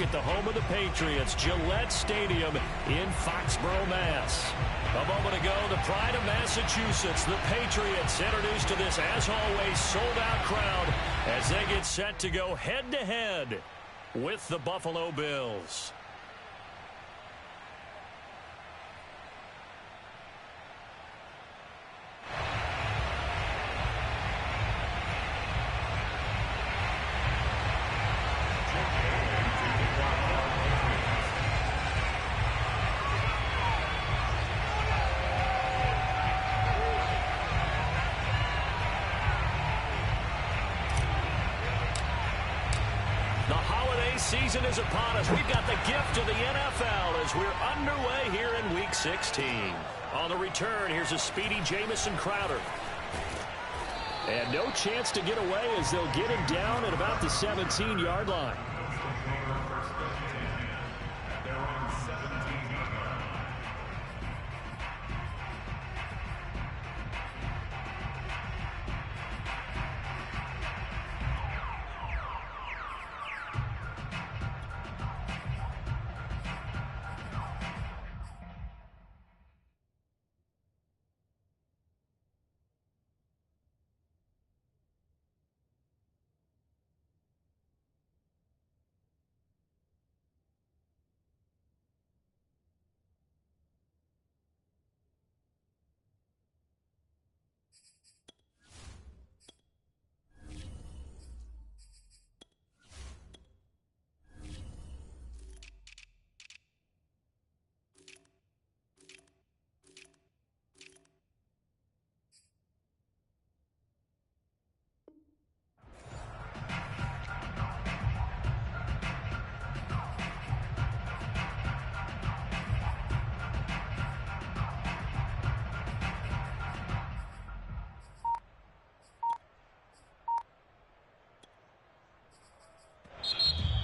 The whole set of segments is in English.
at the home of the Patriots, Gillette Stadium in Foxborough, Mass. A moment ago, the pride of Massachusetts, the Patriots, introduced to this, as always, sold-out crowd as they get set to go head-to-head with the Buffalo Bills. Season is upon us. We've got the gift of the NFL as we're underway here in Week 16. On the return, here's a speedy Jamison Crowder. And no chance to get away as they'll get him down at about the 17-yard line.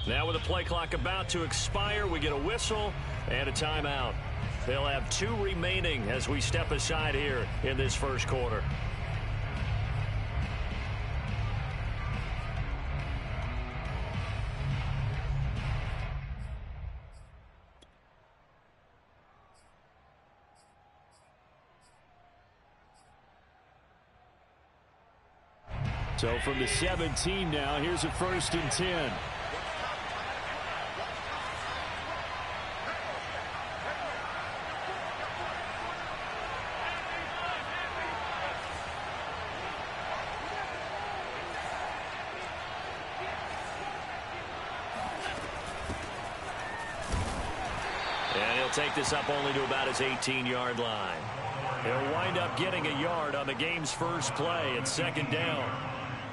Now with the play clock about to expire, we get a whistle and a timeout. They'll have 2 remaining as we step aside here in this first quarter. So from the 17 now, here's a 1st and 10. Take this up only to about his 18-yard line. He'll wind up getting a yard on the game's first play at 2nd down.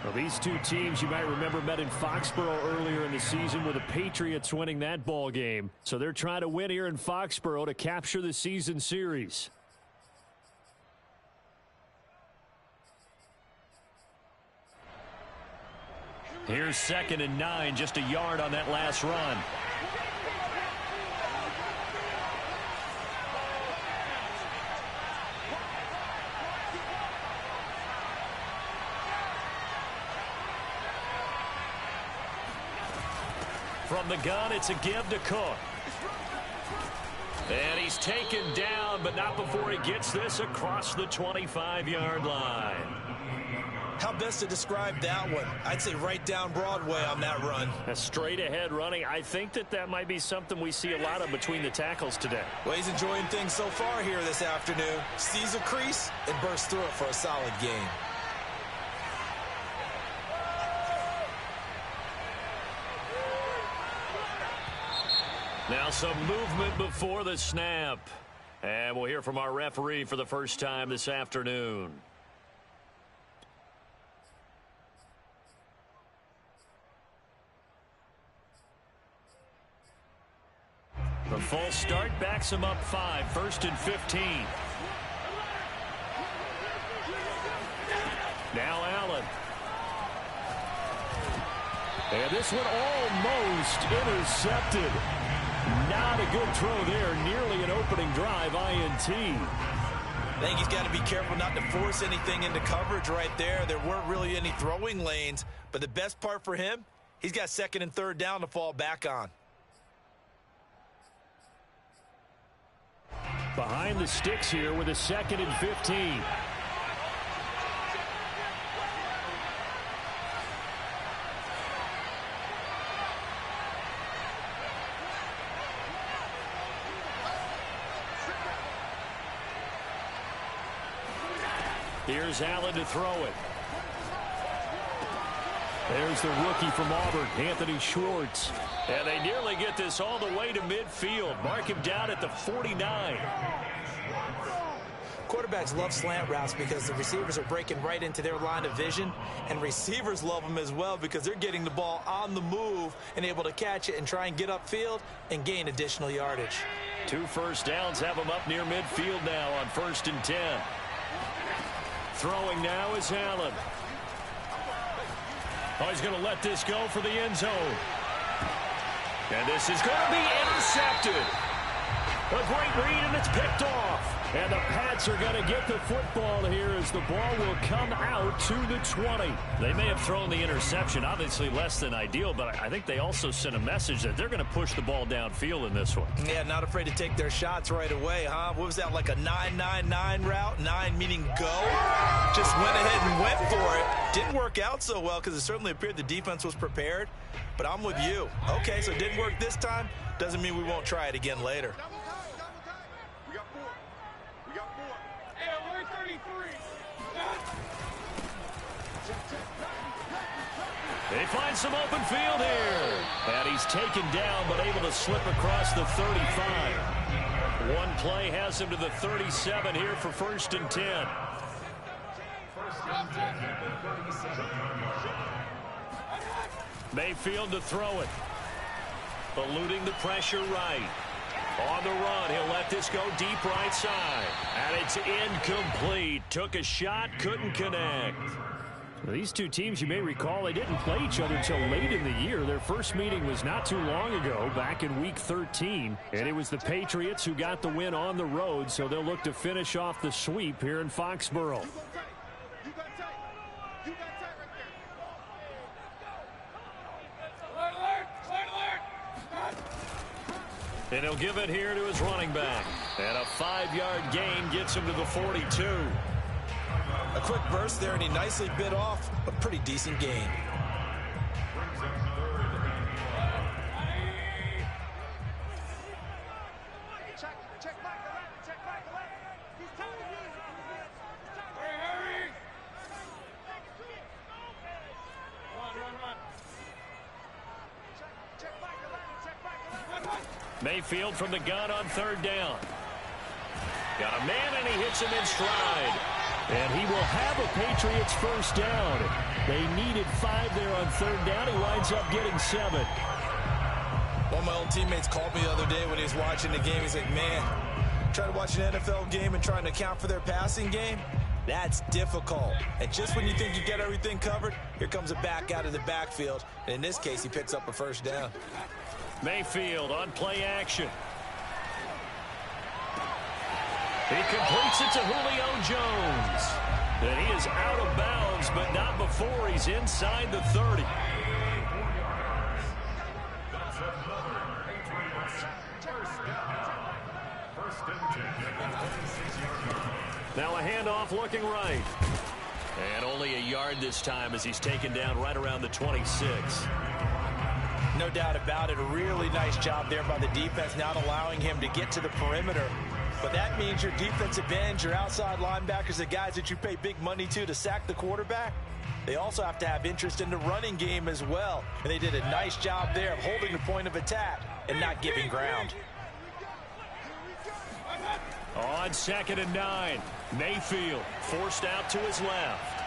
Well, these two teams, you might remember, met in Foxborough earlier in the season with the Patriots winning that ball game. So they're trying to win here in Foxborough to capture the season series. Here's 2nd and 9, just a yard on that last run. From the gun, it's a give to Cook. And he's taken down, but not before he gets this across the 25-yard line. How best to describe that one? I'd say right down Broadway on that run. A straight-ahead running. I think that might be something we see a lot of between the tackles today. Well, he's enjoying things so far here this afternoon. Sees a crease and bursts through it for a solid game. Now some movement before the snap. And we'll hear from our referee for the first time this afternoon. The full start backs him up 5, 1st and 15. Now Allen. And this one almost intercepted. Not a good throw there. Nearly an opening drive INT. I think he's got to be careful not to force anything into coverage right there. There weren't really any throwing lanes. But the best part for him, he's got 2nd and 3rd down to fall back on. Behind the sticks here with a 2nd and 15. Here's Allen to throw it. There's the rookie from Auburn, Anthony Schwartz. And they nearly get this all the way to midfield. Mark him down at the 49. Quarterbacks love slant routes because the receivers are breaking right into their line of vision. And receivers love them as well because they're getting the ball on the move and able to catch it and try and get upfield and gain additional yardage. 2 first downs have them up near midfield now on 1st and 10. Throwing now is Allen. Oh, he's going to let this go for the end zone. And this is going to be intercepted. A great read, and it's picked off. And the Pats are going to get the football here as the ball will come out to the 20. They may have thrown the interception, obviously less than ideal, but I think they also sent a message that they're going to push the ball downfield in this one. Yeah, not afraid to take their shots right away, huh? What was that, like a 9-9-9 route? 9 meaning go? Just went ahead and went for it. Didn't work out so well because it certainly appeared the defense was prepared, but I'm with you. Okay, so it didn't work this time. Doesn't mean we won't try it again later. They find some open field here. And he's taken down, but able to slip across the 35. One play has him to the 37 here for 1st and 10. Mayfield to throw it. Eluding the pressure right. On the run, he'll let this go deep right side. And it's incomplete. Took a shot, couldn't connect. Well, these two teams, you may recall, they didn't play each other until late in the year. Their first meeting was not too long ago, back in Week 13. And it was the Patriots who got the win on the road, so they'll look to finish off the sweep here in Foxborough. And he'll give it here to his running back. And a 5-yard gain gets him to the 42. A quick burst there, and he nicely bit off a pretty decent gain. Mayfield from the gun on 3rd down. Got a man, and he hits him in stride. And he will have a Patriots first down. They needed 5 there on 3rd down. He winds up getting 7. One of my old teammates called me the other day when he was watching the game. He's like, man, trying to watch an NFL game and trying to account for their passing game, that's difficult. And just when you think you get everything covered, here comes a back out of the backfield. And in this case, he picks up a first down. Mayfield on play action. He completes it to Julio Jones. And he is out of bounds, but not before he's inside the 30. Now a handoff looking right. And only a yard this time as he's taken down right around the 26. No doubt about it. A really nice job there by the defense, not allowing him to get to the perimeter. But that means your defensive ends, your outside linebackers, the guys that you pay big money to sack the quarterback, they also have to have interest in the running game as well. And they did a nice job there of holding the point of attack and not giving ground. On 2nd and 9, Mayfield forced out to his left.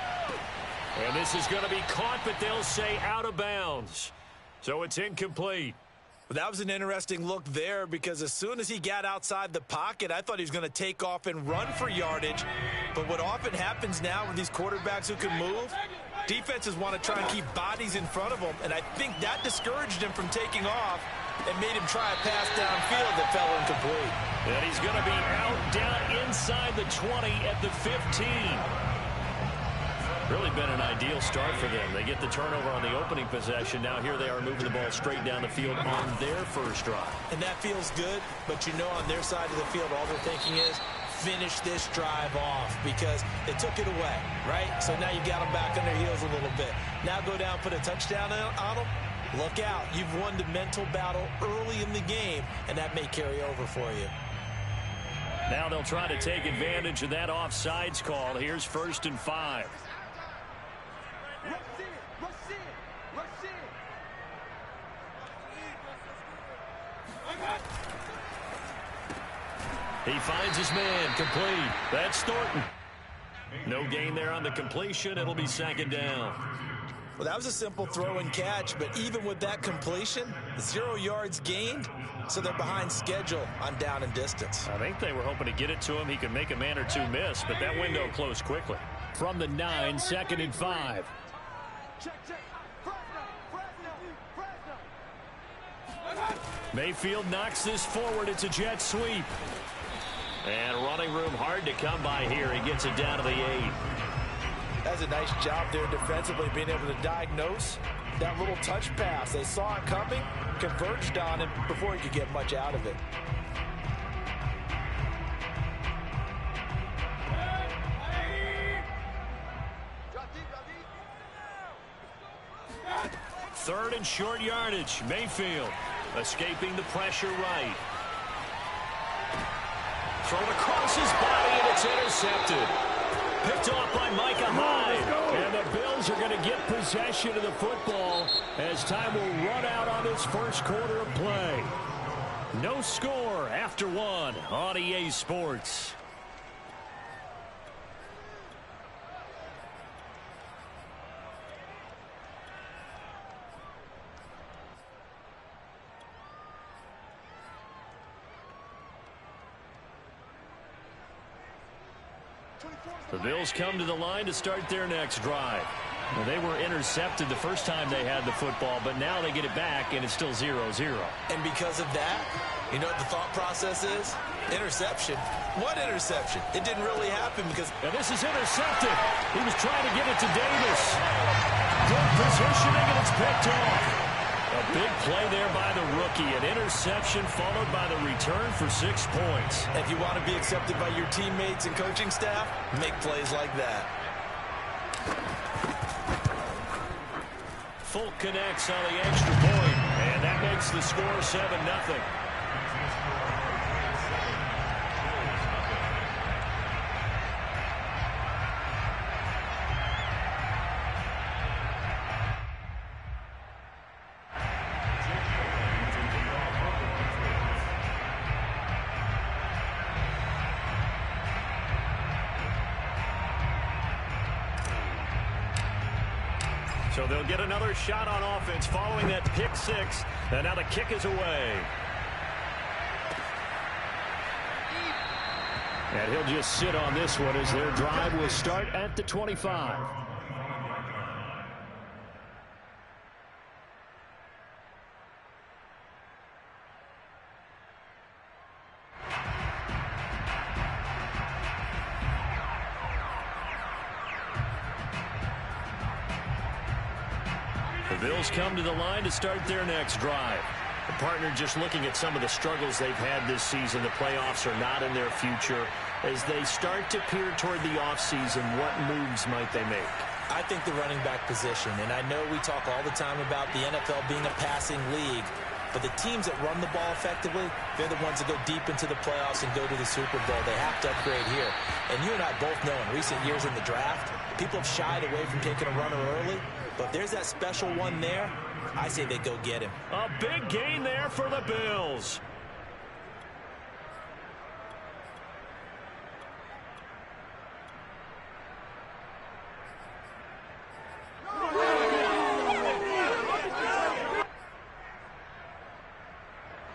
And this is going to be caught, but they'll say out of bounds. So it's incomplete. Well, that was an interesting look there because as soon as he got outside the pocket, I thought he was going to take off and run for yardage. But what often happens now with these quarterbacks who can move, defenses want to try and keep bodies in front of them. And I think that discouraged him from taking off and made him try a pass downfield that fell incomplete. And he's going to be out down inside the 20 at the 15. Really been an ideal start for them. They get the turnover on the opening possession. Now here they are moving the ball straight down the field on their first drive. And that feels good, but you know on their side of the field, all they're thinking is finish this drive off because they took it away, right? So now you got them back on their heels a little bit. Now go down, put a touchdown on them. Look out. You've won the mental battle early in the game, and that may carry over for you. Now they'll try to take advantage of that offsides call. Here's 1st and 5. He finds his man, complete. That's Thornton. No gain there on the completion. It'll be 2nd down. Well, that was a simple throw and catch, but even with that completion, 0 yards gained, so they're behind schedule on down and distance. I think they were hoping to get it to him. He could make a man or two miss, but that window closed quickly. From the 9, 2nd and 5. Mayfield knocks this forward. It's a jet sweep. And running room hard to come by here. He gets it down to the 8. That's a nice job there defensively, being able to diagnose that little touch pass. They saw it coming, converged on it before he could get much out of it. Third and short yardage. Mayfield escaping the pressure right. Thrown across his body, and it's intercepted. Picked off by Micah Hyde. And the Bills are going to get possession of the football as time will run out on this first quarter of play. No score after 1 on EA Sports. The Bills come to the line to start their next drive. Well, they were intercepted the first time they had the football, but now they get it back, and it's still 0-0. And because of that, you know what the thought process is? Interception. What interception? It didn't really happen because... And this is intercepted. He was trying to get it to Davis. Good positioning, and it's picked off. A big play there by the rookie. An interception followed by the return for 6 points. If you want to be accepted by your teammates and coaching staff, make plays like that. Folk connects on the extra point, and that makes the score 7-0. So they'll get another shot on offense following that pick 6. And now the kick is away. And he'll just sit on this one as their drive will start at the 25. The Bills come to the line to start their next drive. The partner just looking at some of the struggles they've had this season. The playoffs are not in their future. As they start to peer toward the offseason, what moves might they make? I think the running back position, and I know we talk all the time about the NFL being a passing league, but the teams that run the ball effectively, they're the ones that go deep into the playoffs and go to the Super Bowl. They have to upgrade here. And you and I both know in recent years in the draft, people have shied away from taking a runner early. But there's that special one there. I say they go get him. A big gain there for the Bills.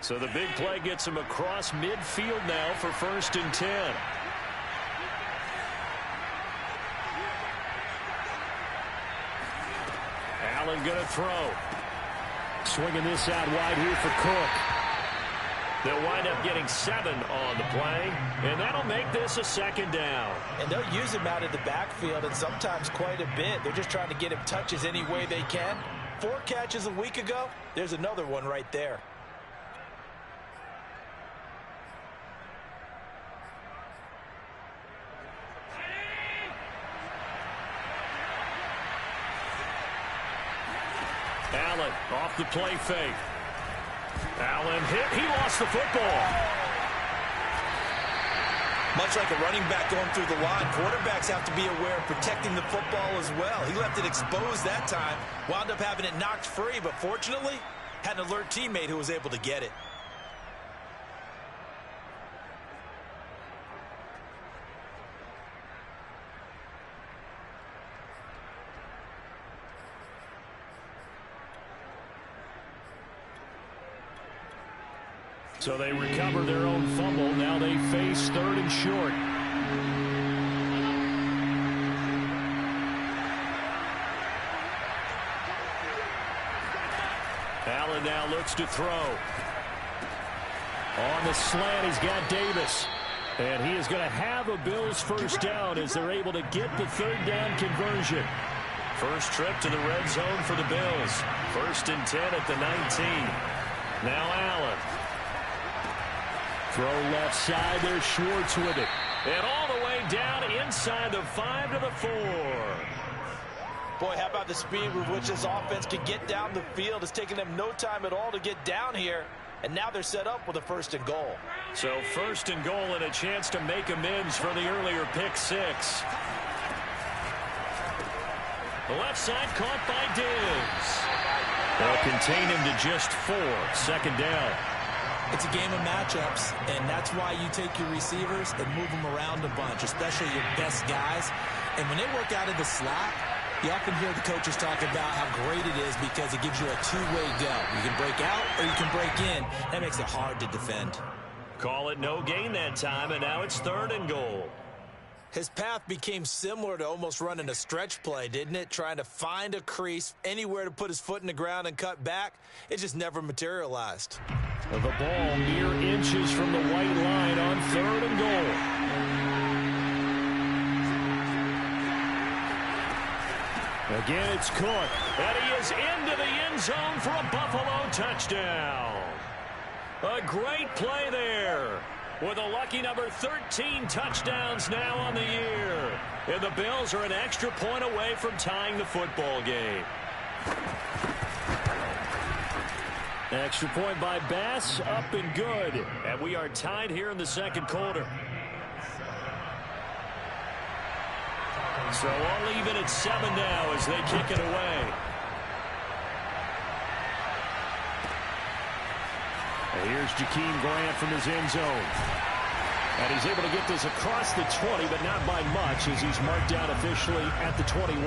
So the big play gets him across midfield now for 1st and 10. Allen going to throw. Swinging this out wide here for Cook. They'll wind up getting 7 on the play, and that'll make this a second down. And they'll use him out of the backfield, and sometimes quite a bit. They're just trying to get him touches any way they can. 4 catches a week ago, there's another one right there. Allen off the play fake. Allen hit. He lost the football. Much like a running back going through the line, quarterbacks have to be aware of protecting the football as well. He left it exposed that time, wound up having it knocked free, but fortunately, had an alert teammate who was able to get it. So they recover their own fumble. Now they face 3rd and short. Allen now looks to throw. On the slant, he's got Davis. And he is going to have a Bills first down as they're able to get the 3rd down conversion. First trip to the red zone for the Bills. 1st and 10 at the 19. Now Allen. Throw left side, there's Schwartz with it. And all the way down inside the 5 to the 4. Boy, how about the speed with which this offense can get down the field? It's taken them no time at all to get down here. And now they're set up with a 1st and goal. So 1st and goal and a chance to make amends for the earlier pick 6. The left side caught by Diggs. They'll contain him to just 4. 2nd down. It's a game of matchups, and that's why you take your receivers and move them around a bunch, especially your best guys. And when they work out of the slot, you often hear the coaches talk about how great it is because it gives you a two-way go. You can break out or you can break in. That makes it hard to defend. Call it no gain that time, and now it's 3rd and goal. His path became similar to almost running a stretch play, didn't it? Trying to find a crease, anywhere to put his foot in the ground and cut back. It just never materialized. The ball mere inches from the white line on 3rd and goal. Again, it's caught. And he is into the end zone for a Buffalo touchdown. A great play there. With a lucky number 13 touchdowns now on the year. And the Bills are an extra point away from tying the football game. Extra point by Bass, up and good. And we are tied here in the 2nd quarter. So all even at 7 now as they kick it away. And here's Jakeem Grant from his end zone. And he's able to get this across the 20, but not by much as he's marked down officially at the 21.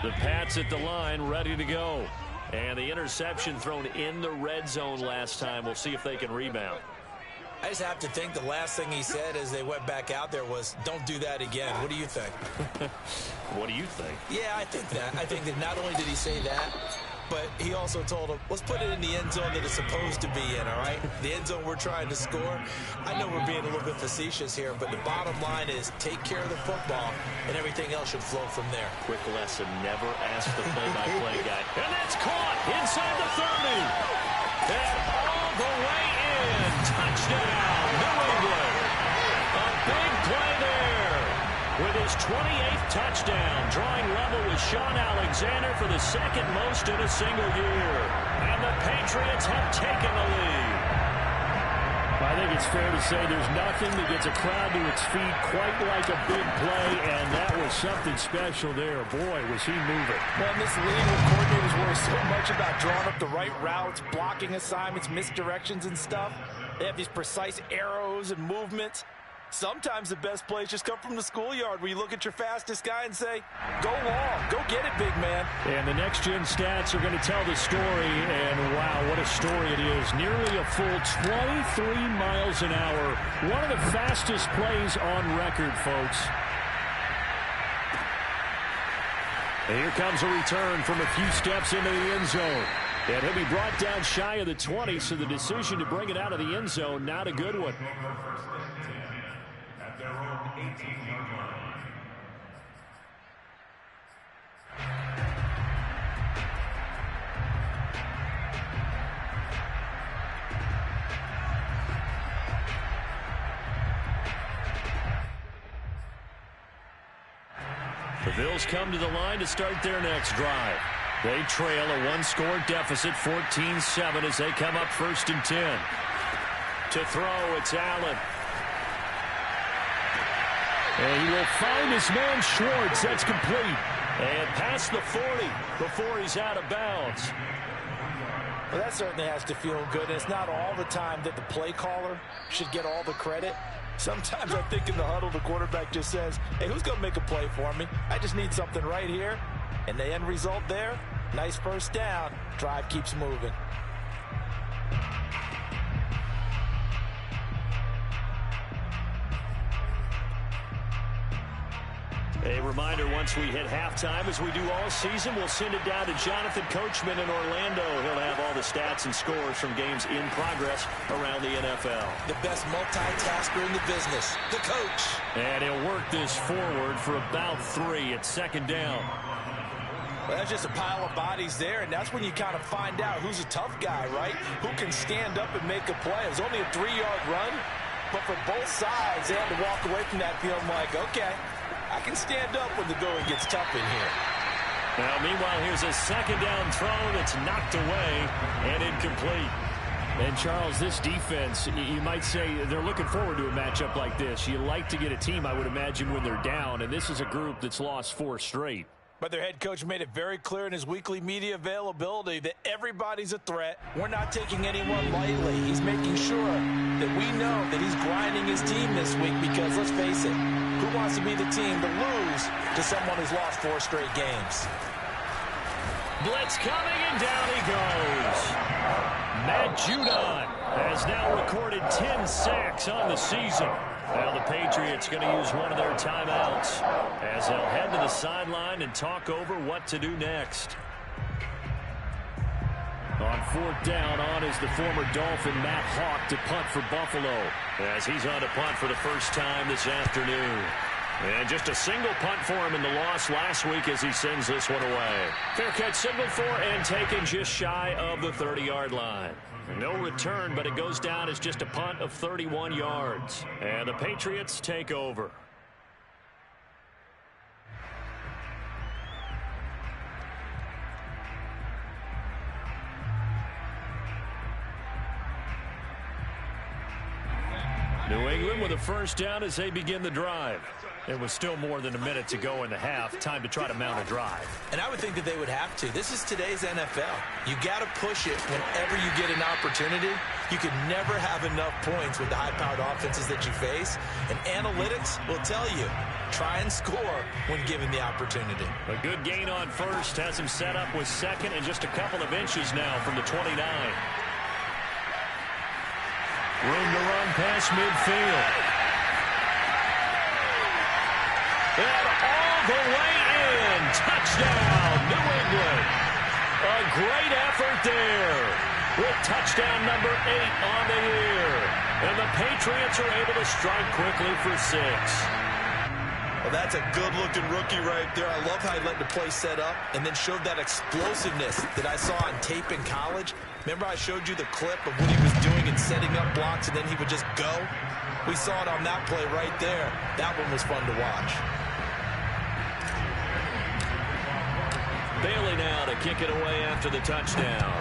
The Pats at the line, ready to go. And the interception thrown in the red zone last time. We'll see if they can rebound. I just have to think the last thing he said as they went back out there was, don't do that again. What do you think? What do you think? Yeah, I think that. I think that not only did he say that, but he also told him, let's put it in the end zone that it's supposed to be in, all right? The end zone we're trying to score. I know we're being a little bit facetious here, but the bottom line is take care of the football, and everything else should flow from there. Quick lesson, never ask the play-by-play guy. And that's caught inside the 30. And all the way in. Touchdown, New England. A big play there. With his 28th touchdown, drawing level with Sean Alexander for the 2nd most in a single year. And the Patriots have taken the lead. I think it's fair to say there's nothing that gets a crowd to its feet quite like a big play, and that was something special there. Boy, was he moving. Well, in this league where coordinators worry so much about drawing up the right routes, blocking assignments, misdirections and stuff, they have these precise arrows and movements. Sometimes the best plays just come from the schoolyard where you look at your fastest guy and say, go long, go get it, big man. And the next-gen stats are going to tell the story, and wow, what a story it is. Nearly a full 23 miles an hour. One of the fastest plays on record, folks. And here comes a return from a few steps into the end zone. And he'll be brought down shy of the 20, so the decision to bring it out of the end zone, not a good one. The Bills come to the line to start their next drive. They trail a one-score deficit, 14-7, as they come up 1st and 10. To throw, it's Allen. And he will find his man Schwartz. That's complete. And past the 40 before he's out of bounds. Well, that certainly has to feel good. It's not all the time that the play caller should get all the credit. Sometimes I think in the huddle, the quarterback just says, hey, who's going to make a play for me? I just need something right here. And the end result there, nice first down. Drive keeps moving. A reminder, once we hit halftime, as we do all season, we'll send it down to Jonathan Coachman in Orlando. He'll have all the stats and scores from games in progress around the NFL. The best multitasker in the business, the coach. And he'll work this forward for about 3 at 2nd down. Well, that's just a pile of bodies there, and that's when you kind of find out who's a tough guy, right? Who can stand up and make a play. It was only a 3-yard run, but for both sides, they had to walk away from that feeling like, okay, I can stand up when the going gets tough in here. Now, meanwhile, here's a 2nd down throw that's knocked away and incomplete. And, Charles, this defense, you might say they're looking forward to a matchup like this. You like to get a team, I would imagine, when they're down, and this is a group that's lost 4 straight. But their head coach made it very clear in his weekly media availability that everybody's a threat. We're not taking anyone lightly. He's making sure that we know that he's grinding his team this week because, let's face it, who wants to be the team to lose to someone who's lost 4 straight games? Blitz coming, and down he goes. Matt Judon has now recorded 10 sacks on the season. Now the Patriots going to use one of their timeouts as they'll head to the sideline and talk over what to do next. On 4th down, on is the former Dolphin Matt Hawk to punt for Buffalo, as he's on to punt for the first time this afternoon. And just a single punt for him in the loss last week as he sends this one away. Fair catch signaled for and taken just shy of the 30-yard line. No return, but it goes down as just a punt of 31 yards. And the Patriots take over. New England with a first down as they begin the drive. It was still more than a minute to go in the half. Time to try to mount a drive. And I would think that they would have to. This is today's NFL. You got to push it whenever you get an opportunity. You can never have enough points with the high-powered offenses that you face. And analytics will tell you, try and score when given the opportunity. A good gain on first has him set up with 2nd and just a couple of inches now from the 29. Room to run past midfield. And all the way in. Touchdown, New England. A great effort there with touchdown number 8 on the year. And the Patriots are able to strike quickly for 6. Well, that's a good-looking rookie right there. I love how he let the play set up and then showed that explosiveness that I saw on tape in college. Remember I showed you the clip of what he was doing and setting up blocks, and then he would just go? We saw it on that play right there. That one was fun to watch. Bailey now to kick it away after the touchdown.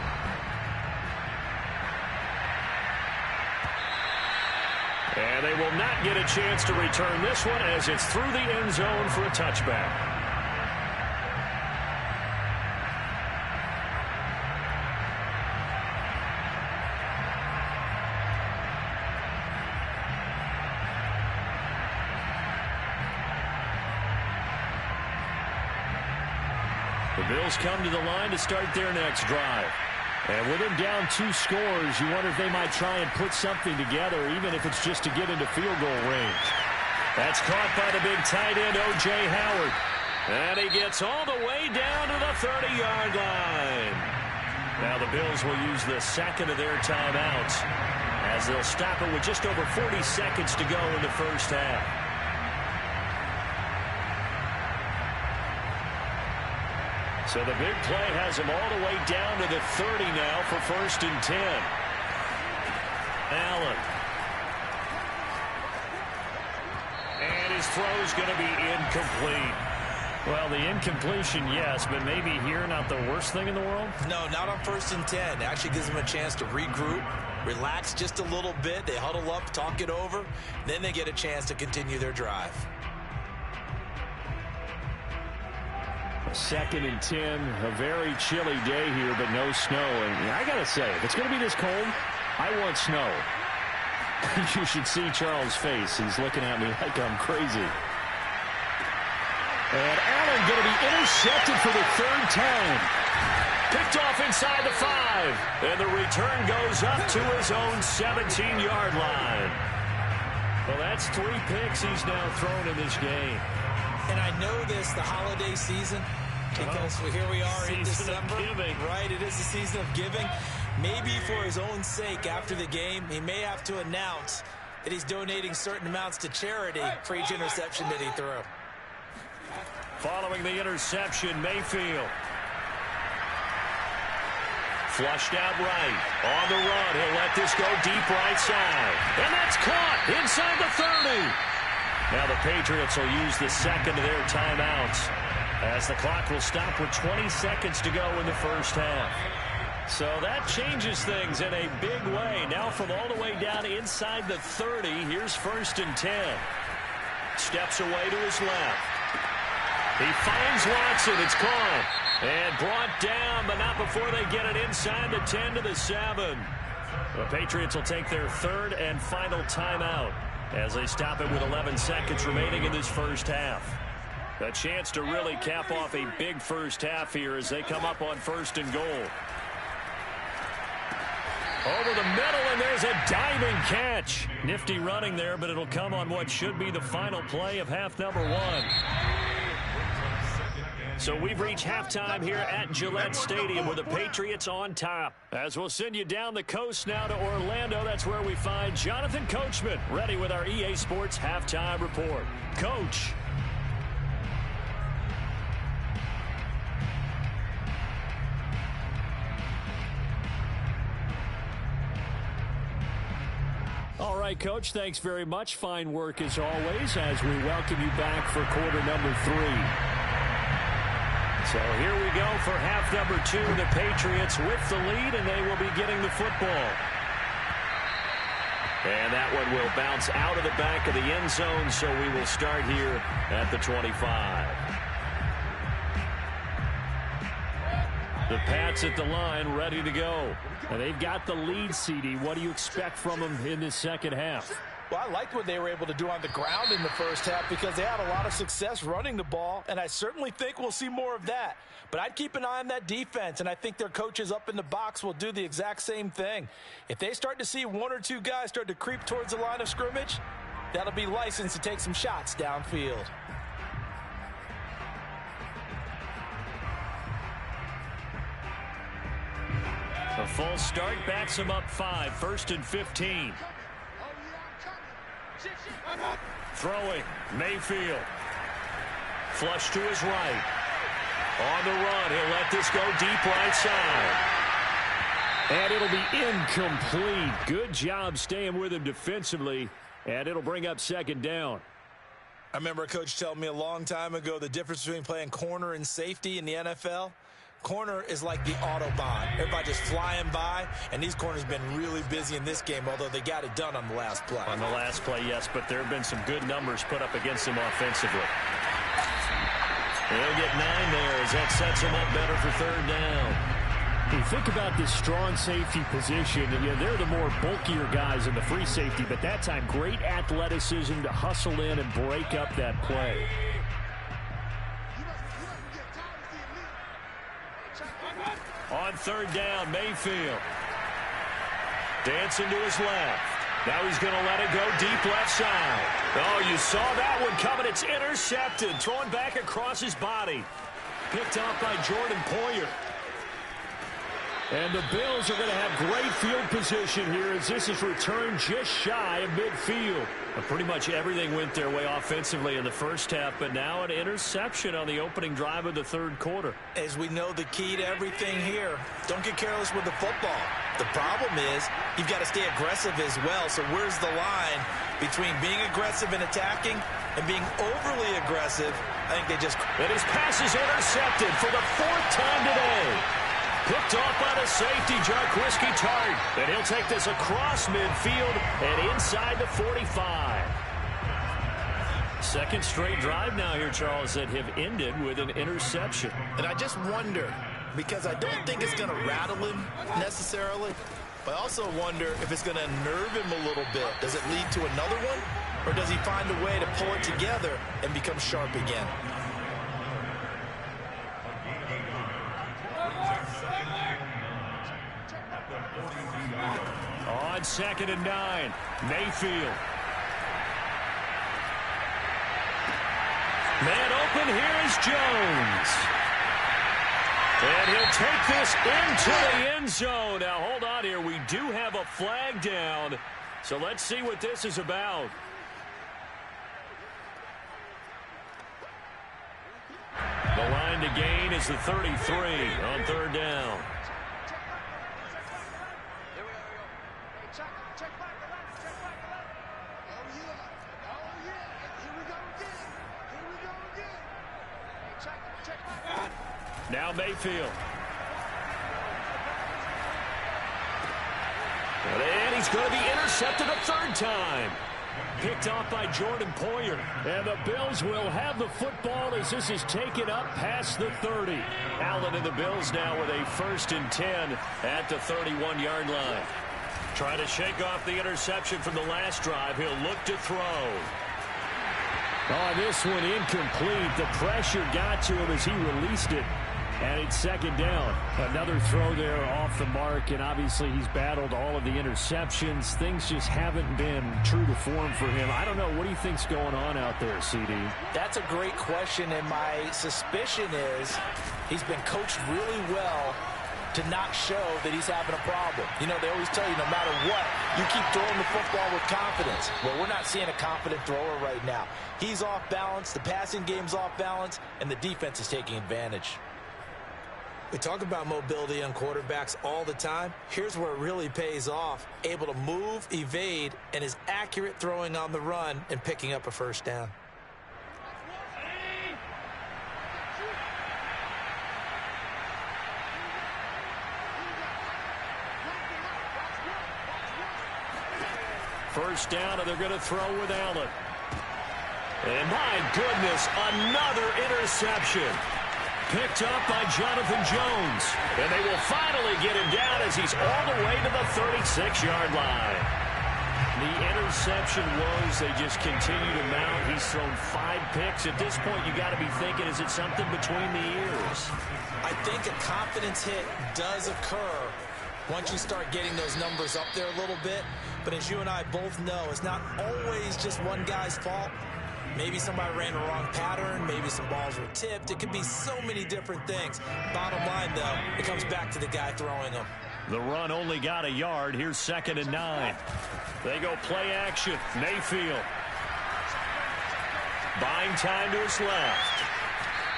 And they will not get a chance to return this one as it's through the end zone for a touchback. The Bills come to the line to start their next drive. And with them down 2 scores, you wonder if they might try and put something together, even if it's just to get into field goal range. That's caught by the big tight end, O.J. Howard. And he gets all the way down to the 30-yard line. Now the Bills will use the second of their timeouts as they'll stop it with just over 40 seconds to go in the first half. So the big play has him all the way down to the 30 now for 1st and 10. Allen. And his throw's going to be incomplete. Well, the incompletion, yes, but maybe here not the worst thing in the world? No, not on 1st and 10. It actually gives them a chance to regroup, relax just a little bit. They huddle up, talk it over. Then they get a chance to continue their drive. 2nd and 10, a very chilly day here, but no snow. And I got to say, if it's going to be this cold, I want snow. You should see Charles' face. He's looking at me like I'm crazy. And Allen going to be intercepted for the 3rd time. Picked off inside the 5. And the return goes up to his own 17-yard line. Well, that's 3 picks he's now thrown in this game. And I know this, the holiday season, because here we are in December. Right, it is the season of giving. Maybe for his own sake after the game, he may have to announce that he's donating certain amounts to charity for each interception that he threw. Following the interception, Mayfield. Flushed out right. On the run, he'll let this go deep right side. And that's caught inside the 30. Now the Patriots will use the second of their timeouts as the clock will stop with 20 seconds to go in the first half. So that changes things in a big way. Now from all the way down inside the 30, here's 1st and 10. Steps away to his left. He finds Watson. It's caught. And brought down, but not before they get it inside the 10 to the 7. The Patriots will take their 3rd and final timeout as they stop it with 11 seconds remaining in this first half. A chance to really cap off a big first half here as they come up on 1st and goal. Over the middle, and there's a diving catch. Nifty running there, but it'll come on what should be the final play of half number 1. So we've reached halftime here at Gillette Stadium with the Patriots on top. As we'll send you down the coast now to Orlando, that's where we find Jonathan Coachman ready with our EA Sports halftime report. Coach. All right, Coach, thanks very much. Fine work as always as we welcome you back for quarter number 3. So here we go for half number 2. The Patriots with the lead, and they will be getting the football. And that one will bounce out of the back of the end zone, so we will start here at the 25. The Pats at the line, ready to go. And they've got the lead, CD. What do you expect from them in this second half? Well, I liked what they were able to do on the ground in the first half because they had a lot of success running the ball, and I certainly think we'll see more of that. But I'd keep an eye on that defense, and I think their coaches up in the box will do the exact same thing. If they start to see 1 or 2 guys start to creep towards the line of scrimmage, that'll be licensed to take some shots downfield. A false start backs him up 5, 1st and 15. Throwing, Mayfield. Flush to his right. On the run, he'll let this go deep right side. And it'll be incomplete. Good job staying with him defensively, and it'll bring up 2nd down. I remember a coach telling me a long time ago the difference between playing corner and safety in the NFL. Corner is like the Autobahn. Everybody just flying by, and these corners have been really busy in this game, although they got it done on the last play. On the last play, yes, but there have been some good numbers put up against him offensively. They'll get 9 there as that sets him up better for 3rd down. You think about this strong safety position, and they're the more bulkier guys in the free safety, but that time great athleticism to hustle in and break up that play. on third down, Mayfield. Dancing to his left. Now he's going to let it go deep left side. Oh, you saw that one coming. It's intercepted. Throwing back across his body. Picked off by Jordan Poyer. And the Bills are going to have great field position here as this is returned just shy of midfield. Pretty much everything went their way offensively in the first half, but now an interception on the opening drive of the third quarter. As we know, the key to everything here, don't get careless with the football. The problem is you've got to stay aggressive as well. So where's the line between being aggressive and attacking and being overly aggressive? I think they just... And his pass is intercepted for the fourth time today. Picked off by the safety, Jarquiski Tart. And he'll take this across midfield and inside the 45. Second straight drive now here, Charles, that have ended with an interception. And I just wonder, because I don't think it's going to rattle him necessarily, but I also wonder if it's going to unnerve him a little bit. Does it lead to another one? Or does he find a way to pull it together and become sharp again? On 2nd and 9, Mayfield. Man open, here is Jones. And he'll take this into the end zone. Now, hold on here. We do have a flag down. So let's see what this is about. The line to gain is the 33 on third down. Now Mayfield. And he's going to be intercepted a third time. Picked off by Jordan Poyer. And the Bills will have the football as this is taken up past the 30. Allen and the Bills now with a 1st and 10 at the 31-yard line. Trying to shake off the interception from the last drive. He'll look to throw. Oh, this one incomplete. The pressure got to him as he released it. And it's 2nd down. Another throw there off the mark, and obviously he's battled all of the interceptions. Things just haven't been true to form for him. I don't know. What do you think's going on out there, CD? That's a great question, and my suspicion is he's been coached really well to not show that he's having a problem. You know, they always tell you no matter what, you keep throwing the football with confidence. Well, we're not seeing a confident thrower right now. He's off balance, the passing game's off balance, and the defense is taking advantage. We talk about mobility on quarterbacks all the time. Here's where it really pays off. Able to move, evade, and is accurate throwing on the run and picking up a 1st down. First down, and they're going to throw with Allen. And my goodness, another interception. Picked up by Jonathan Jones. And they will finally get him down as he's all the way to the 36-yard line. The interception woes, they just continue to mount. He's thrown 5 picks. At this point, you got to be thinking, is it something between the ears? I think a confidence hit does occur once you start getting those numbers up there a little bit. But as you and I both know, it's not always just one guy's fault. Maybe somebody ran the wrong pattern. Maybe some balls were tipped. It could be so many different things. Bottom line, though, it comes back to the guy throwing them. The run only got a yard. Here's 2nd and 9. They go play action. Mayfield. Buying time to his left.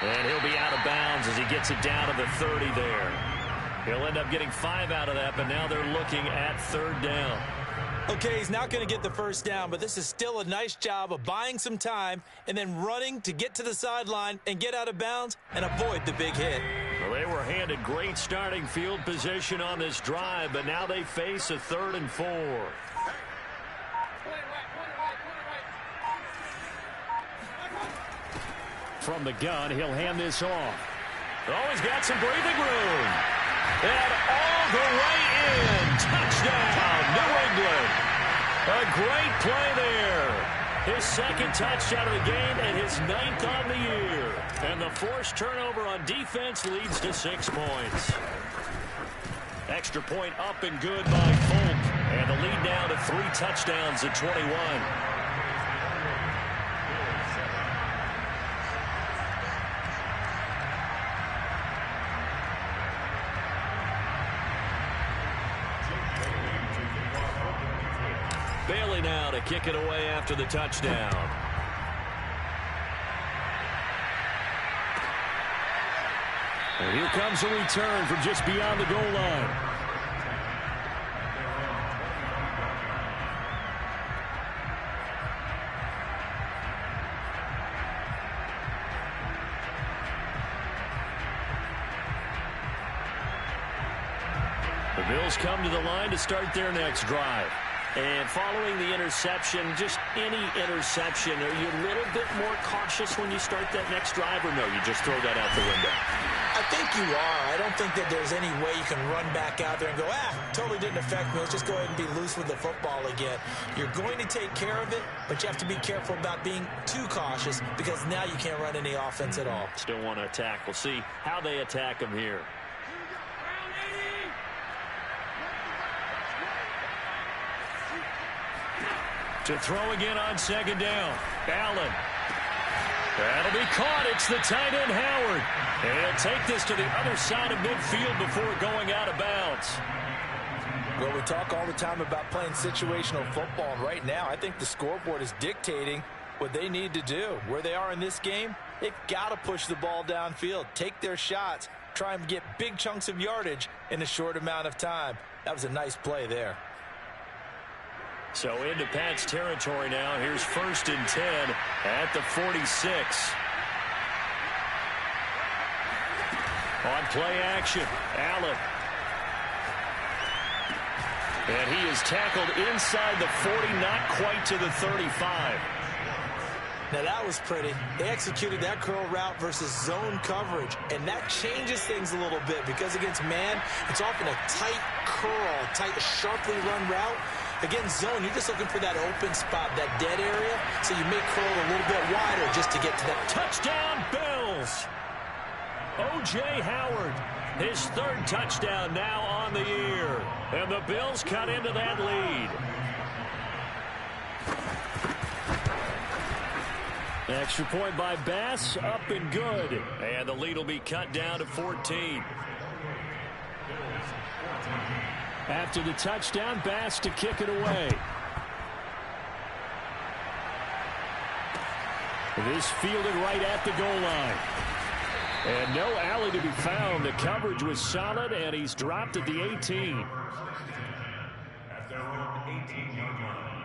And he'll be out of bounds as he gets it down to the 30 there. He'll end up getting 5 out of that, but now they're looking at 3rd down. Okay, he's not going to get the 1st down, but this is still a nice job of buying some time and then running to get to the sideline and get out of bounds and avoid the big hit. Well, they were handed great starting field position on this drive, but now they face a 3rd and 4. From the gun, he'll hand this off. Oh, he's got some breathing room. And all the way in. Touchdown, New England. A great play there. His 2nd touchdown of the game and his 9th on the year. And the forced turnover on defense leads to 6 points. Extra point up and good by Folk. And the lead now to 3 touchdowns at 21. Bailey now to kick it away after the touchdown. And here comes a return from just beyond the goal line. The Bills come to the line to start their next drive. And following the interception, just any interception, are you a little bit more cautious when you start that next drive, or no, you just throw that out the window? I think you are. I don't think that there's any way you can run back out there and go, totally didn't affect me. Let's just go ahead and be loose with the football again. You're going to take care of it, but you have to be careful about being too cautious because now you can't run any offense at all. Still want to attack. We'll see how they attack them here. To throw again on second down. Allen. That'll be caught. It's the tight end, Howard. And he'll take this to the other side of midfield before going out of bounds. Well, we talk all the time about playing situational football. And right now, I think the scoreboard is dictating what they need to do. Where they are in this game, they've got to push the ball downfield, take their shots, try and get big chunks of yardage in a short amount of time. That was a nice play there. So into Pat's territory now. Here's 1st and 10 at the 46. On play action, Allen. And he is tackled inside the 40, not quite to the 35. Now that was pretty. They executed that curl route versus zone coverage, and that changes things a little bit because against man, it's often a tight curl, tight, sharply run route. Against zone, you're just looking for that open spot, that dead area, so you may curl a little bit wider just to get to that. Touchdown, Bills! O.J. Howard, his 3rd touchdown now on the year. And the Bills cut into that lead. Extra point by Bass, up and good. And the lead will be cut down to 14. After the touchdown, Bass to kick it away. This fielded right at the goal line. And no alley to be found. The coverage was solid, and he's dropped at the 18. At their own 18-yard line.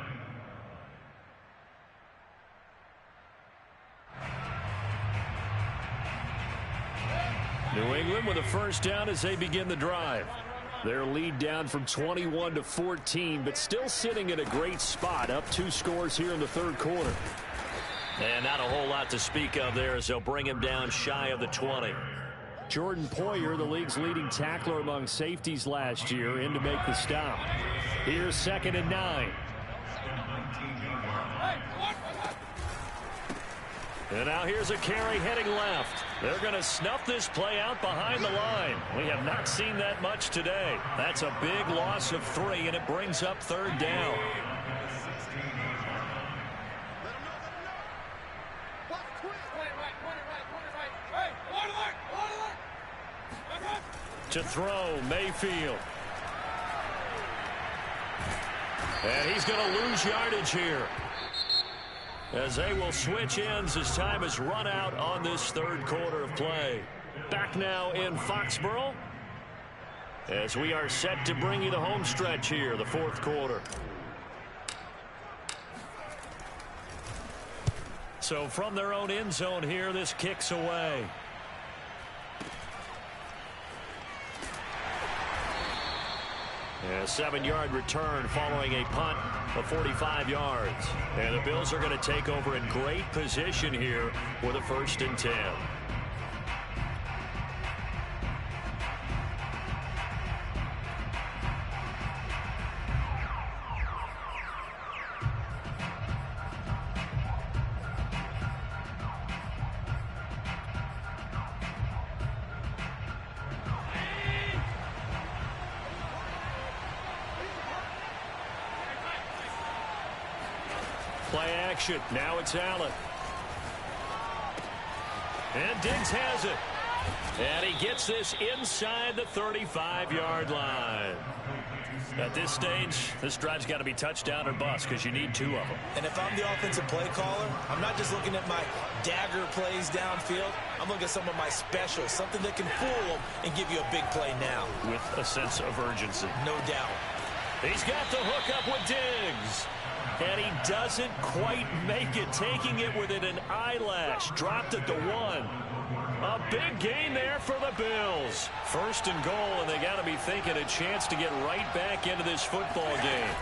New England with a first down as they begin the drive. Their lead down from 21 to 14, but still sitting in a great spot, up 2 scores here in the 3rd quarter. And not a whole lot to speak of there as they'll bring him down shy of the 20. Jordan Poyer, the league's leading tackler among safeties last year, in to make the stop. Here's 2nd and 9. And now here's a carry heading left. They're going to snuff this play out behind the line. We have not seen that much today. That's a big loss of 3, and it brings up 3rd down. To throw, Mayfield. And he's going to lose yardage here, as they will switch ends as time has run out on this 3rd quarter of play. Back now in Foxborough as we are set to bring you the home stretch here, the 4th quarter. So from their own end zone here, this kicks away. A 7-yard return following a punt of 45 yards. And the Bills are going to take over in great position here with a 1st and 10. Play action. Now it's Allen. And Diggs has it. And he gets this inside the 35-yard line. At this stage, this drive's got to be touchdown or bust because you need two of them. And if I'm the offensive play caller, I'm not just looking at my dagger plays downfield. I'm looking at some of my specials, something that can fool them and give you a big play now. With a sense of urgency. No doubt. He's got the hook up with Diggs. And he doesn't quite make it, taking it within an eyelash. Dropped at the 1. A big gain there for the Bills. First and goal, and they got to be thinking a chance to get right back into this football game.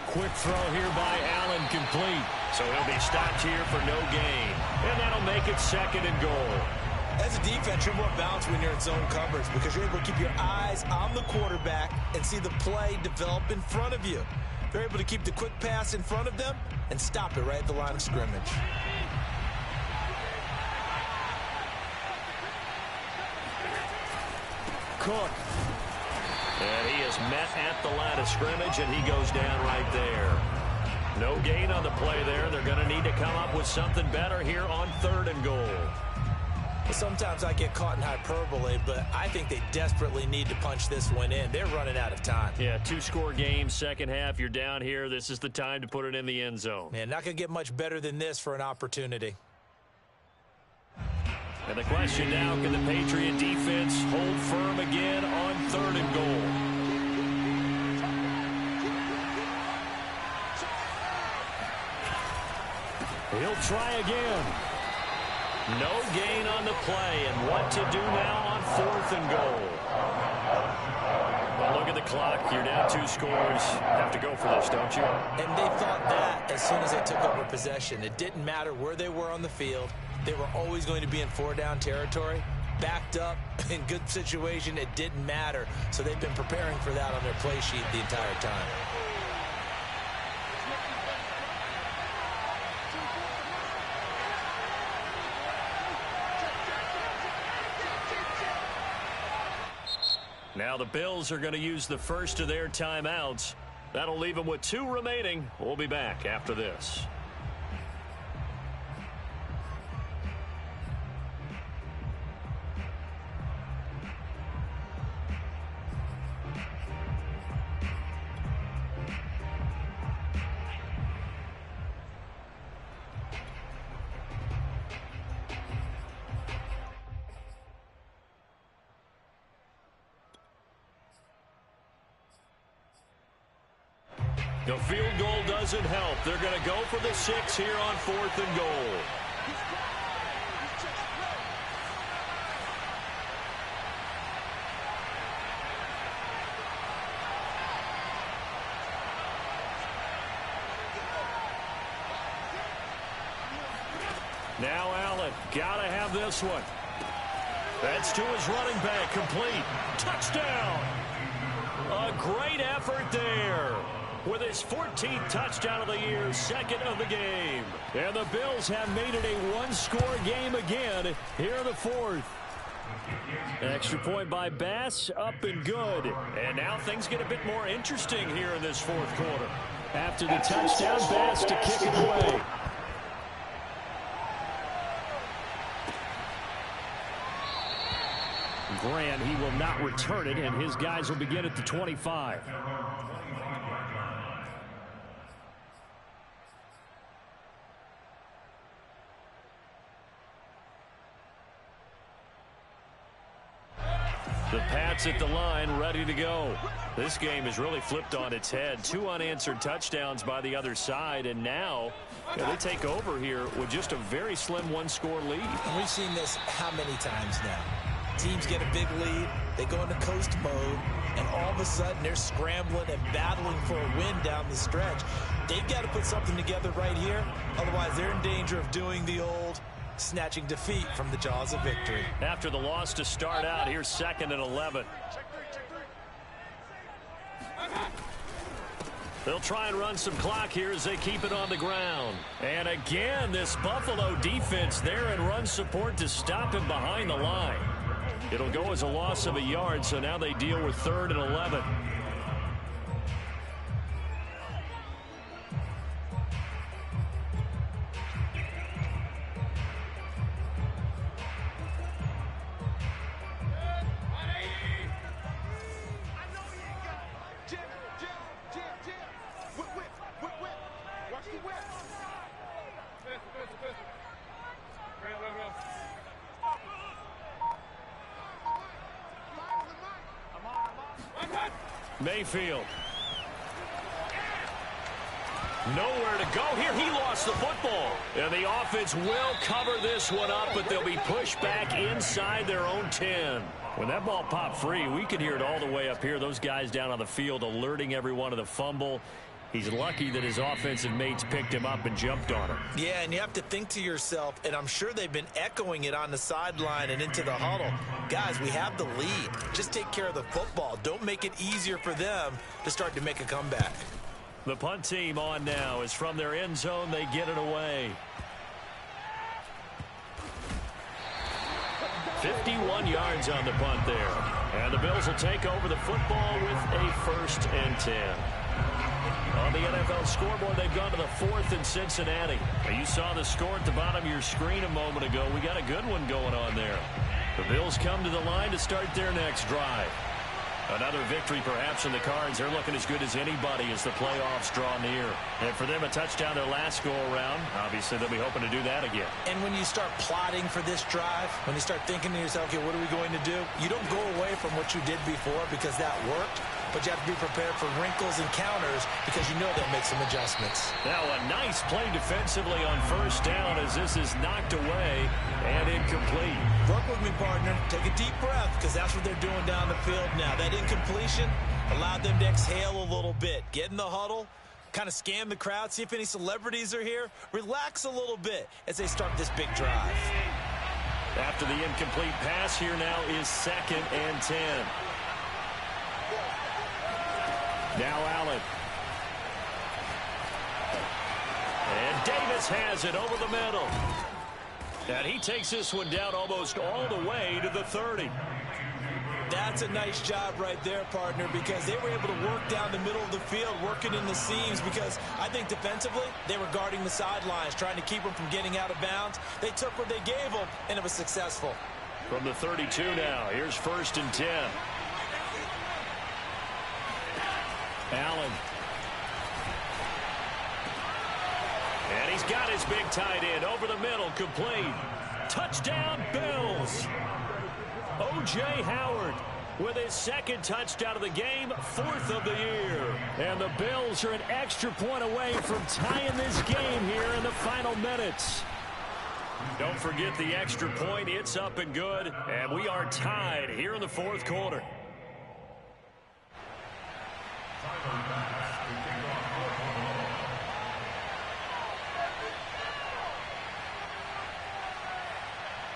Quick throw here by Allen, complete. So he'll be stopped here for no gain. And that'll make it second and goal. As a defense, you're more balanced when you're in zone coverage because you're able to keep your eyes on the quarterback and see the play develop in front of you. They're able to keep the quick pass in front of them and stop it right at the line of scrimmage. Cook. And he is met at the line of scrimmage, and he goes down right there. No gain on the play there. They're going to need to come up with something better here on third and goal. Sometimes I get caught in hyperbole, but I think they desperately need to punch this one in. They're running out of time. Yeah, two-score game, second half. You're down here. This is the time to put it in the end zone. Man, not going to get much better than this for an opportunity. And the question now, can the Patriot defense hold firm again on third and goal? He'll try again. No gain on the play, and what to do now on fourth and goal. Well, look at the clock. You're down 2 scores. Have to go for this, don't you? And they thought that as soon as they took over possession. It didn't matter where they were on the field. They were always going to be in 4-down territory. Backed up, in good situation, it didn't matter. So they've been preparing for that on their play sheet the entire time. Now the Bills are going to use the first of their timeouts. That'll leave them with 2 remaining. We'll be back after this. The field goal doesn't help. They're going to go for the 6 here on fourth and goal. Now Allen, gotta have this one. That's to his running back, complete. Touchdown! A great effort there. With his 14th touchdown of the year, second of the game. And the Bills have made it a 1-score game again here in the fourth. Extra point by Bass, up and good. And now things get a bit more interesting here in this fourth quarter. After the touchdown, Bass to kick it away. Grant, he will not return it, and his guys will begin at the 25. The Pats at the line, ready to go. This game is really flipped on its head. 2 unanswered touchdowns by the other side, and now they take over here with just a very slim 1-score lead. And we've seen this how many times now? Teams get a big lead, they go into coast mode, and all of a sudden they're scrambling and battling for a win down the stretch. They've got to put something together right here, otherwise they're in danger of doing the old snatching defeat from the jaws of victory. After the loss to start out, here's 2nd and 11. They'll try and run some clock here as they keep it on the ground. And again, this Buffalo defense there in run support to stop him behind the line. It'll go as a loss of a yard, so now they deal with 3rd and 11. Mayfield. Nowhere to go here. He lost the football. And the offense will cover this one up, but they'll be pushed back inside their own 10. When that ball popped free, we could hear it all the way up here. Those guys down on the field alerting everyone of the fumble. He's lucky that his offensive mates picked him up and jumped on him. Yeah, and you have to think to yourself, and I'm sure they've been echoing it on the sideline and into the huddle. Guys, we have the lead. Just take care of the football. Don't make it easier for them to start to make a comeback. The punt team on now is from their end zone. They get it away. 51 yards on the punt there. And the Bills will take over the football with a 1st and 10. On the NFL scoreboard, they've gone to the 4th in Cincinnati. Now, you saw the score at the bottom of your screen a moment ago. We got a good one going on there. The Bills come to the line to start their next drive. Another victory perhaps in the cards. They're looking as good as anybody as the playoffs draw near. And for them, a touchdown their last go-around. Obviously, they'll be hoping to do that again. And when you start plotting for this drive, when you start thinking to yourself, okay, what are we going to do? You don't go away from what you did before because that worked. But you have to be prepared for wrinkles and counters because you know they'll make some adjustments. Now a nice play defensively on 1st down as this is knocked away and incomplete. Work with me, partner. Take a deep breath because that's what they're doing down the field now. That incompletion allowed them to exhale a little bit. Get in the huddle, kind of scan the crowd, see if any celebrities are here. Relax a little bit as they start this big drive. After the incomplete pass, here now is 2nd and 10. Now Allen. And Davis has it over the middle. And he takes this one down almost all the way to the 30. That's a nice job right there, partner, because they were able to work down the middle of the field, working in the seams, because I think defensively they were guarding the sidelines, trying to keep them from getting out of bounds. They took what they gave them, and it was successful. From the 32 now, here's 1st and 10. Allen. And he's got his big tight end over the middle, complete. Touchdown, Bills. O.J. Howard with his 2nd touchdown of the game, 4th of the year. And the Bills are an extra point away from tying this game here in the final minutes. Don't forget the extra point. It's up and good. And we are tied here in the 4th quarter.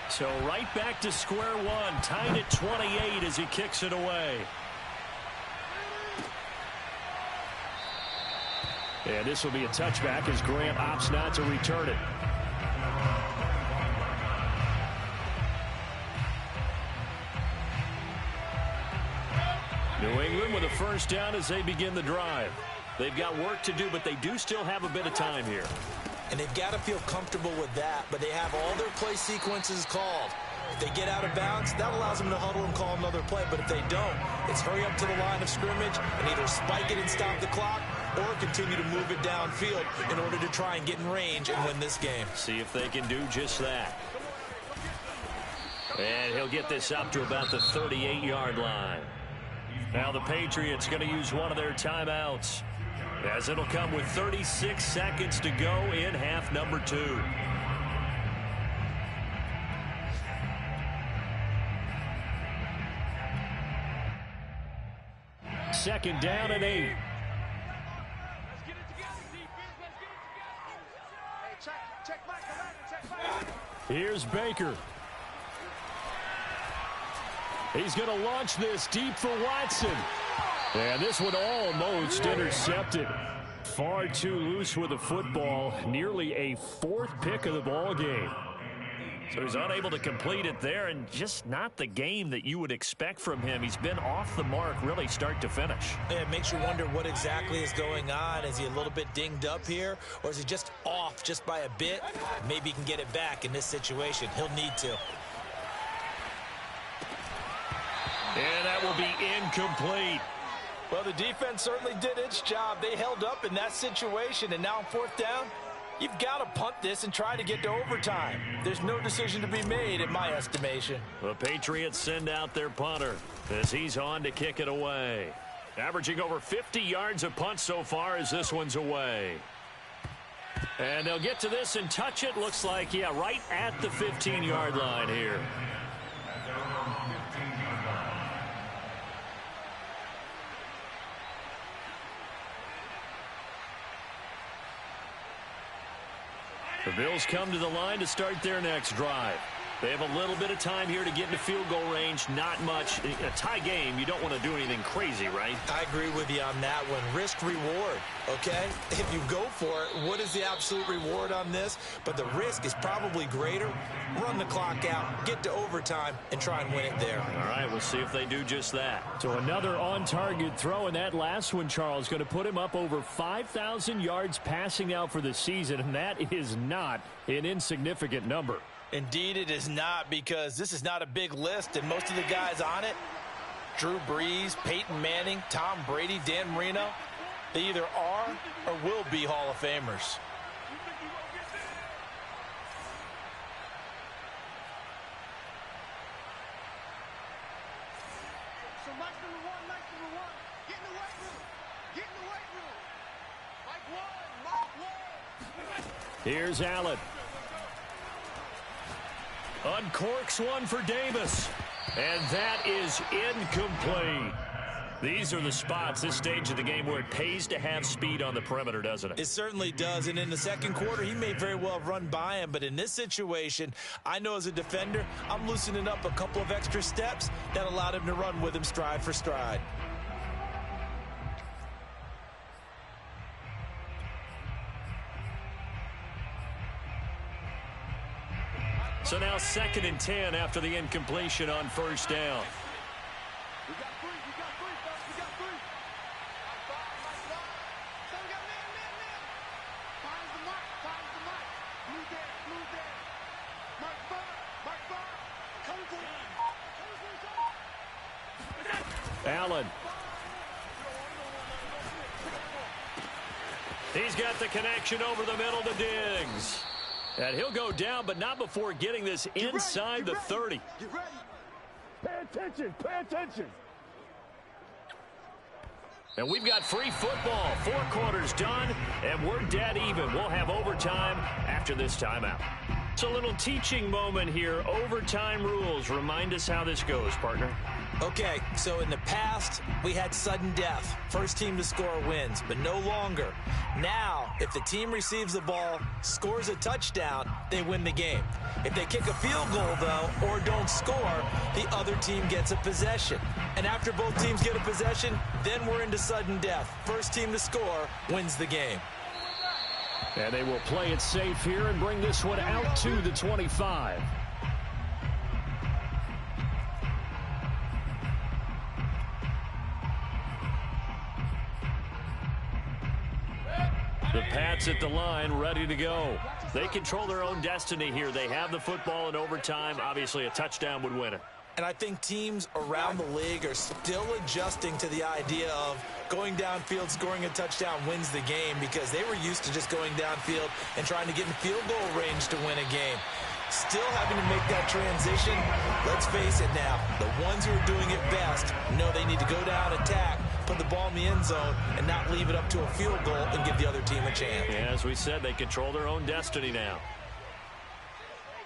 So right back to square one, tied at 28 as he kicks it away. And this will be a touchback as Grant opts not to return it. New England with a 1st down as they begin the drive. They've got work to do, but they do still have a bit of time here. And they've got to feel comfortable with that, but they have all their play sequences called. If they get out of bounds, that allows them to huddle and call another play. But if they don't, it's hurry up to the line of scrimmage and either spike it and stop the clock or continue to move it downfield in order to try and get in range and win this game. See if they can do just that. And he'll get this up to about the 38-yard line. Now the Patriots going to use one of their timeouts, as it'll come with 36 seconds to go in half number 2. Second down and 8. Here's Baker. He's going to launch this deep for Watson. And this one almost intercepted. Far too loose with the football. Nearly a 4th pick of the ball game. So he's unable to complete it there, and just not the game that you would expect from him. He's been off the mark really start to finish. Yeah, it makes you wonder what exactly is going on. Is he a little bit dinged up here, or is he just off just by a bit? Maybe he can get it back in this situation. He'll need to. And that will be incomplete. Well, the defense certainly did its job. They held up in that situation, and now on 4th down, you've got to punt this and try to get to overtime. There's no decision to be made in my estimation. The Patriots send out their punter as he's on to kick it away. Averaging over 50 yards a punt so far as this one's away. And they'll get to this and touch it. Looks like, yeah, right at the 15-yard line here. The Bills come to the line to start their next drive. They have a little bit of time here to get into field goal range. Not much. In a tie game, you don't want to do anything crazy, right? I agree with you on that one. Risk reward, okay? If you go for it, what is the absolute reward on this? But the risk is probably greater. Run the clock out, get to overtime, and try and win it there. All right, we'll see if they do just that. So another on-target throw, and that last one, Charles, going to put him up over 5,000 yards passing out for the season, and that is not an insignificant number. Indeed, it is not, because this is not a big list, and most of the guys on it, Drew Brees, Peyton Manning, Tom Brady, Dan Marino, they either are or will be Hall of Famers. So Mike number one, get in the weight room. Get in the weight room. Mike one. Here's Allen. Uncorks one for Davis. And that is incomplete. These are the spots, this stage of the game, where it pays to have speed on the perimeter, doesn't it? It certainly does, and in the second quarter, he may very well have run by him, but in this situation, I know as a defender, I'm loosening up a couple of extra steps that allowed him to run with him stride for stride. So now 2nd and 10 after the incompletion on first down. We got three, folks. We got three. Mike five. So we got man. Finds the mic. Blue there. Mike five. Come Allen. He's got the connection over the middle to Diggs. And he'll go down, but not before getting this inside the 30. Get ready. Pay attention. And we've got free football. 4 quarters done, and we're dead even. We'll have overtime after this timeout. It's a little teaching moment here. Overtime rules. Remind us how this goes, partner. Okay, so in the past, we had sudden death. First team to score wins, but no longer. Now, if the team receives the ball, scores a touchdown, they win the game. If they kick a field goal, though, or don't score, the other team gets a possession. And after both teams get a possession, then we're into sudden death. First team to score wins the game. And they will play it safe here and bring this one out to the 25. The Pats at the line, ready to go. They control their own destiny here. They have the football in overtime. Obviously, a touchdown would win it. And I think teams around the league are still adjusting to the idea of going downfield, scoring a touchdown wins the game, because they were used to just going downfield and trying to get in field goal range to win a game. Still having to make that transition. Let's face it now, the ones who are doing it best know they need to go down, attack, put the ball in the end zone, and not leave it up to a field goal and give the other team a chance. Yeah, as we said, they control their own destiny now.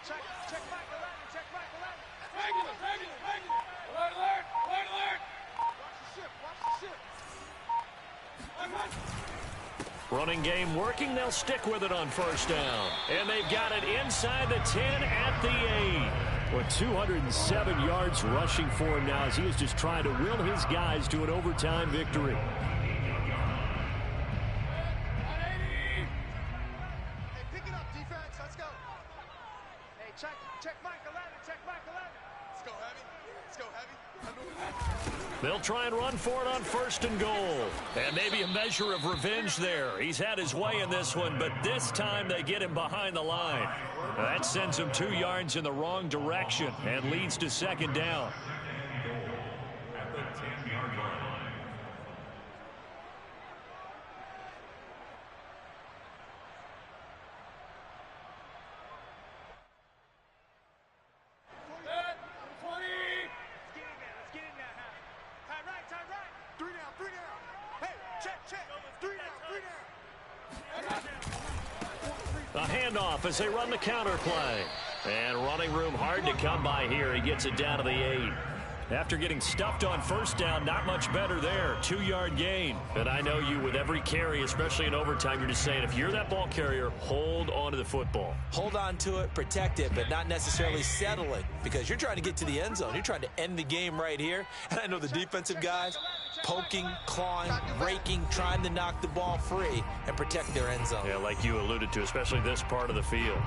Check Mike 11. Alert! Watch the ship. Running game working. They'll stick with it on first down. And they've got it inside the 10 at the 8. With 207 yards rushing for him now as he is just trying to will his guys to an overtime victory. Hey, pick it up, defense. Let's go. Hey, check Mike 11. Let's go heavy. They'll try and run for it on first and goal. And maybe a measure of revenge there. He's had his way in this one, but this time they get him behind the line. That sends him 2 yards in the wrong direction and leads to second down. At the 10-yard line. Let's get in there. Tie right. 3 down. handoff as they run the counter play. And running room hard to come by here. He gets it down to the 8. After getting stuffed on first down, not much better there. 2-yard gain. And I know you, with every carry, especially in overtime, you're just saying, if you're that ball carrier, hold on to the football. Hold on to it, protect it, but not necessarily settle it, because you're trying to get to the end zone. You're trying to end the game right here. And I know the defensive guys poking, clawing, raking, trying to knock the ball free and protect their end zone. Yeah, like you alluded to, especially this part of the field.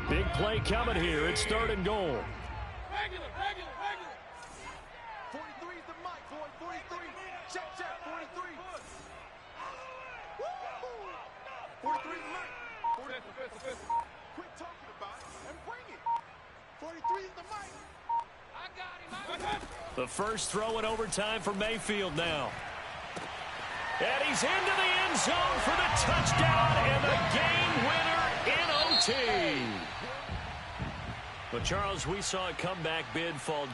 Big play coming here. It's 3rd and goal. Regular. 43 is the mic, boy. 43. Check. 43. Woo! 43 is the mic. 43. Quit talking about it and bring it. 43 is the mic. I got him. The first throw in overtime for Mayfield now. And he's into the end zone for the touchdown and the game winner in OT. But, Charles, we saw a comeback bid fall